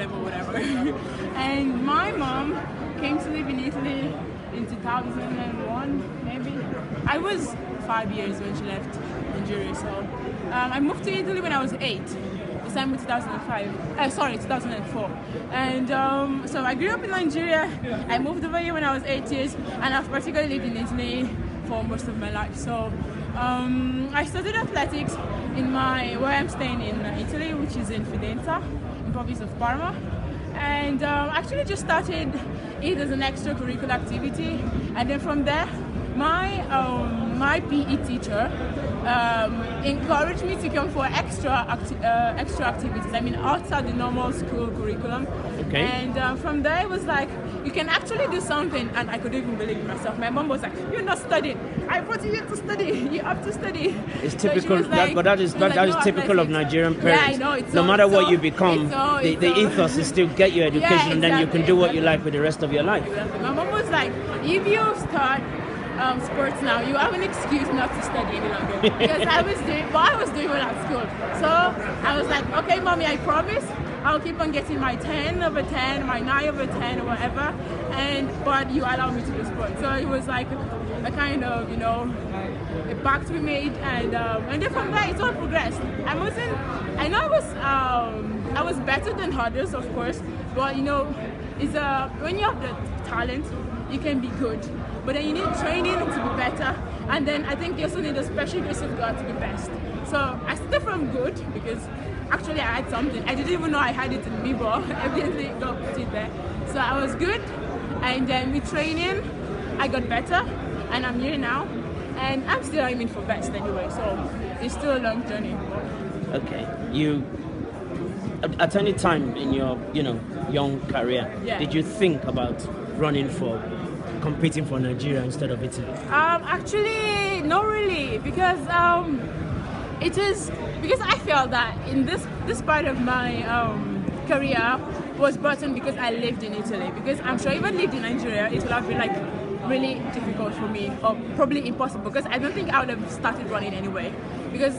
whatever. And my mom came to live in Italy in 2001, maybe. I was 5 years when she left Nigeria, so I moved to Italy when I was 8. December 2004. And so I grew up in Nigeria. I moved over here when I was 8 years, and I've particularly lived in Italy for most of my life. So I studied athletics in where I'm staying in Italy, which is in Fidenza, in province of Parma. And actually just started it as an extracurricular activity, and then from there my PE teacher encouraged me to come for extra activities. I mean, outside the normal school curriculum. Okay. And from there, it was like, you can actually do something, and I couldn't even believe it myself. My mom was like, "You're not studying. I brought you here to study. You have to study." It's typical, so like, that is typical of Nigerian parents. Yeah, I know. No matter what you become, the ethos is still get your education, yeah, exactly, and then you can do what you like with the rest of your life. Exactly. My mom was like, "If you start sports now, you have an excuse not to study any longer." Because I was doing what I was doing when at school. So I was like, "Okay, mommy, I promise I'll keep on getting my 10 over 10, my 9 over 10, or whatever, but you allow me to do sports." So it was like a kind of, a pact we made, and then from there it all progressed. I was better than others, of course, but it's when you have the talent, you can be good, but then you need training to be better, and then I think you also need a special grace of God to be best. So I started from good, because actually I had something. I didn't even know I had it in me, but evidently God put it there. So I was good, and then with training, I got better, and I'm here now, and I'm still aiming for best anyway, so it's still a long journey. Okay, you, at any time in your, young career, did you think about competing for Nigeria instead of Italy? Actually, not really, because because I felt that in this part of my career was button because I lived in Italy. Because I'm sure if I lived in Nigeria, it would have been like really difficult for me, or probably impossible, because I don't think I would have started running anyway. Because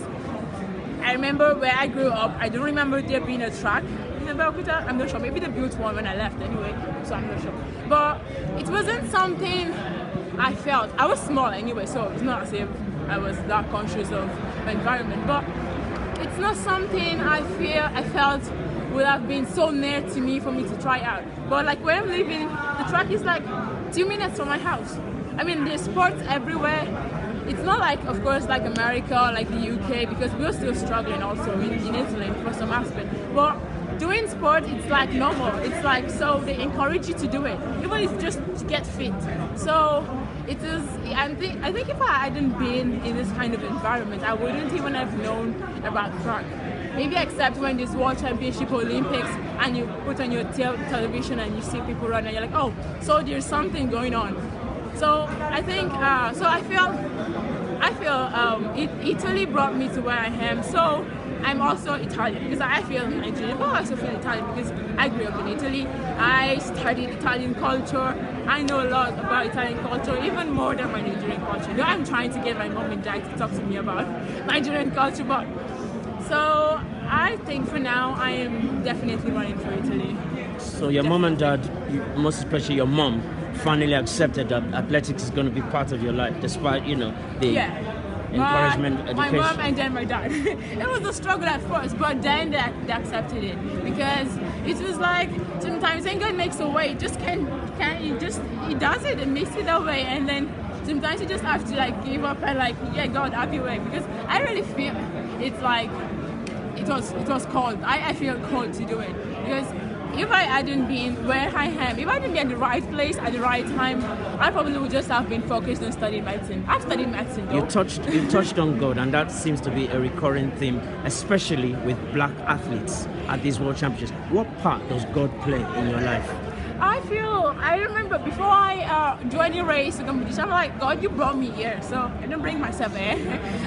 I remember where I grew up, I don't remember there being a track in Abeokuta. I'm not sure, maybe they built one when I left anyway, so I'm not sure. But it wasn't something I felt. I was small anyway, so it's not as if I was that conscious of my environment, but it's not something I felt would have been so near to me for me to try out. But like where I'm living, the track is like 2 minutes from my house. I mean, there's sports everywhere. It's not like, of course, like America or like the UK, because we're still struggling also in Italy for some aspect. But doing sport, it's like normal. It's like, so they encourage you to do it, even if it's just to get fit. So it is, I think if I hadn't been in this kind of environment, I wouldn't even have known about track. Maybe except when there's World Championship, Olympics, and you put on your television and you see people run, and you're like, oh, so there's something going on. So I think, so I feel Italy brought me to where I am. So I'm also Italian, because I feel Nigerian, but I also feel Italian because I grew up in Italy. I studied Italian culture. I know a lot about Italian culture, even more than my Nigerian culture. Though I'm trying to get my mom and dad to talk to me about Nigerian culture, but so I think for now I am definitely running for Italy. So your mom and dad, most especially your mom, finally accepted that athletics is going to be part of your life, despite the encouragement, education. My mom and then my dad. It was a struggle at first, but then they accepted it, because it was like sometimes when God makes a way, just he does it and makes it that way, and then sometimes you just have to like give up and like, yeah, God, have your way, because I really feel it's like it was called. I feel called to do it, because if I hadn't been where I am, if I didn't be at the right place at the right time, I probably would just have been focused on studying medicine. I've studied medicine though. You touched on God, and that seems to be a recurring theme, especially with black athletes at these World Championships. What part does God play in your life? I remember before I joined the race, the competition, I'm like, God, you brought me here, so I didn't bring myself here.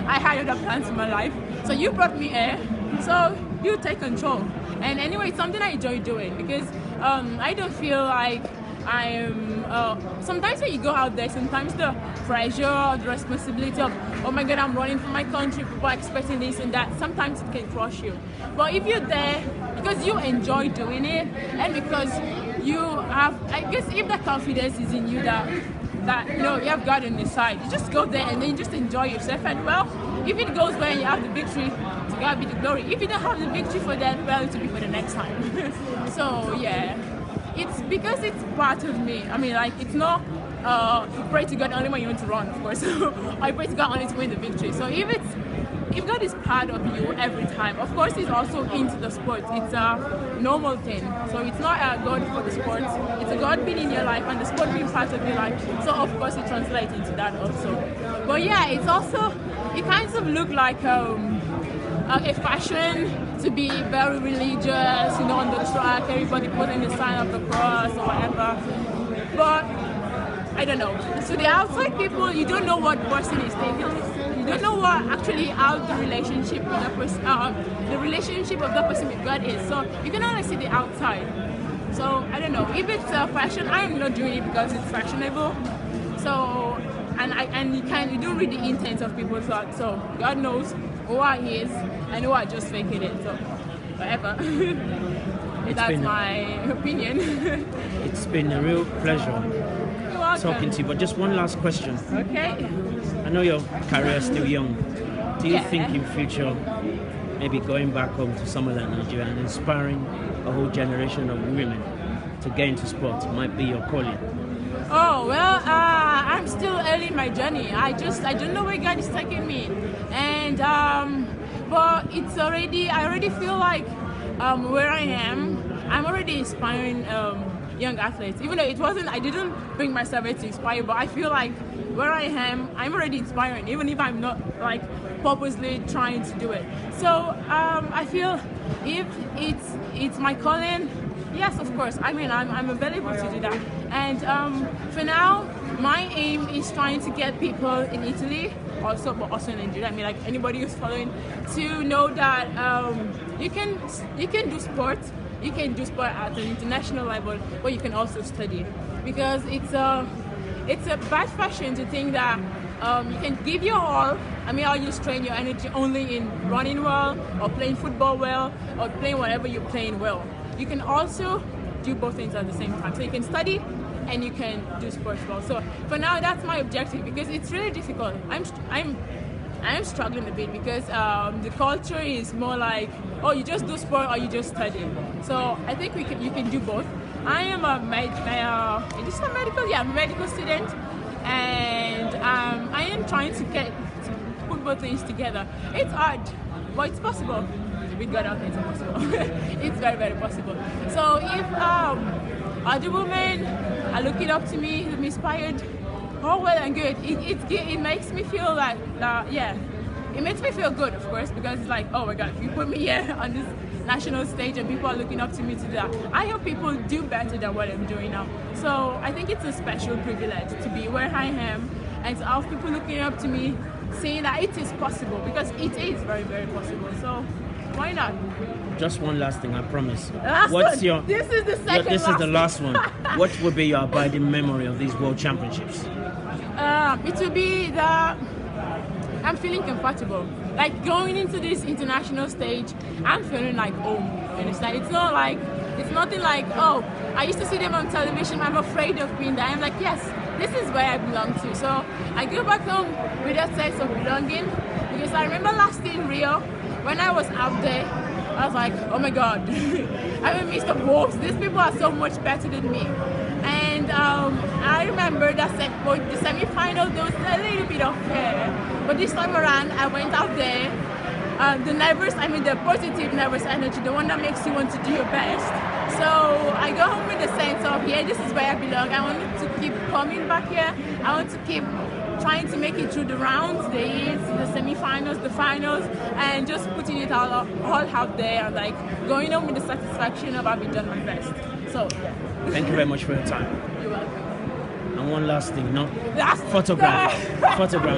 I had other plans in my life, so you brought me here, so you take control. And anyway, it's something I enjoy doing, because I don't feel like I am, sometimes when you go out there, sometimes the pressure, the responsibility of, oh my God, I'm running for my country, people are expecting this and that, sometimes it can crush you. But if you're there because you enjoy doing it, and because you have, I guess, if the confidence is in you that you know you have God on your side, you just go there and then you just enjoy yourself. And well, if it goes well and you have the victory, to God be the glory. If you don't have the victory for that, well, it will be for the next time. So yeah, it's because it's part of me. I mean, like, it's not you pray to God only when you want to run, of course. I pray to God only to win the victory. So if God is part of you every time, of course He's also into the sport. It's a normal thing. So it's not a God for the sport. It's a God being in your life and the sport being part of your life. So of course it translates into that also. But yeah, it's also, it kind of look like a fashion to be very religious, you know, on the track, everybody putting the sign of the cross or whatever. But I don't know. So the outside people, you don't know what person is thinking. You don't know what actually how the relationship with that person, the relationship of that person with God is. So you can only see the outside. So I don't know. If it's fashion, I am not doing it because it's fashionable. So and you don't read the intent of people's thoughts. So God knows who I is and who are just faking it. So whatever. That's my opinion. It's been a real pleasure talking to you, but just one last question. Okay. I know your career is still young. Do you think in future, maybe going back home to somewhere like Nigeria and inspiring a whole generation of women to get into sport might be your calling? Oh well, I'm still early in my journey. I don't know where God is taking me, and but I already feel like where I am, I'm already inspiring young athletes. Even though I didn't bring myself to inspire, but I feel like where I am, I'm already inspiring, even if I'm not like purposely trying to do it. So I feel if it's my calling, yes, of course. I mean, I'm available to do that. And for now, my aim is trying to get people in Italy, but also in Nigeria. I mean, like anybody who's following, to know that you can do sports. You can do sport at an international level, but you can also study, because it's a bad fashion to think that you can give your all. I mean, I'll just train your energy only in running well, or playing football well, or playing whatever you're playing well. You can also do both things at the same time. So you can study and you can do sports well. So for now, that's my objective, because it's really difficult. I am struggling a bit because the culture is more like, oh, you just do sport or you just study. So I think you can do both. I am a medical student, and I am trying to put both things together. It's hard, but it's possible. With God out there, it's possible. It's very, very possible. So if other women are looking up to me, I'm inspired, oh well and good. It makes me feel like it makes me feel good, of course, because it's like, oh my God, if you put me here on this national stage and people are looking up to me to do that, I hope people do better than what I'm doing now. So I think it's a special privilege to be where I am and to have people looking up to me, saying that it is possible, because it is very, very possible. So why not? Just one last thing, I promise. This is the second. This is the last one. What will be your abiding memory of these World Championships? It will be that I'm feeling comfortable. Like going into this international stage, I'm feeling like home. You understand? It's nothing like, oh, I used to see them on television, I'm afraid of being there. I'm like, yes, this is where I belong to. So I go back home with that sense of belonging, because I remember last year in Rio, when I was out there, I was like, oh my God, I'm in midst of wolves. These people are so much better than me. And I remember that the semi-final, there was a little bit of fear. But this time around, I went out there. The positive nervous energy, the one that makes you want to do your best. So I go home with the sense of, yeah, this is where I belong. I want to keep coming back here. I want to keep trying to make it through the rounds, the semi-finals, the finals, and just putting it all out there, and like going home with the satisfaction of having done my best. So yeah. Thank you very much for your time. You're welcome. And one last thing, Last photograph.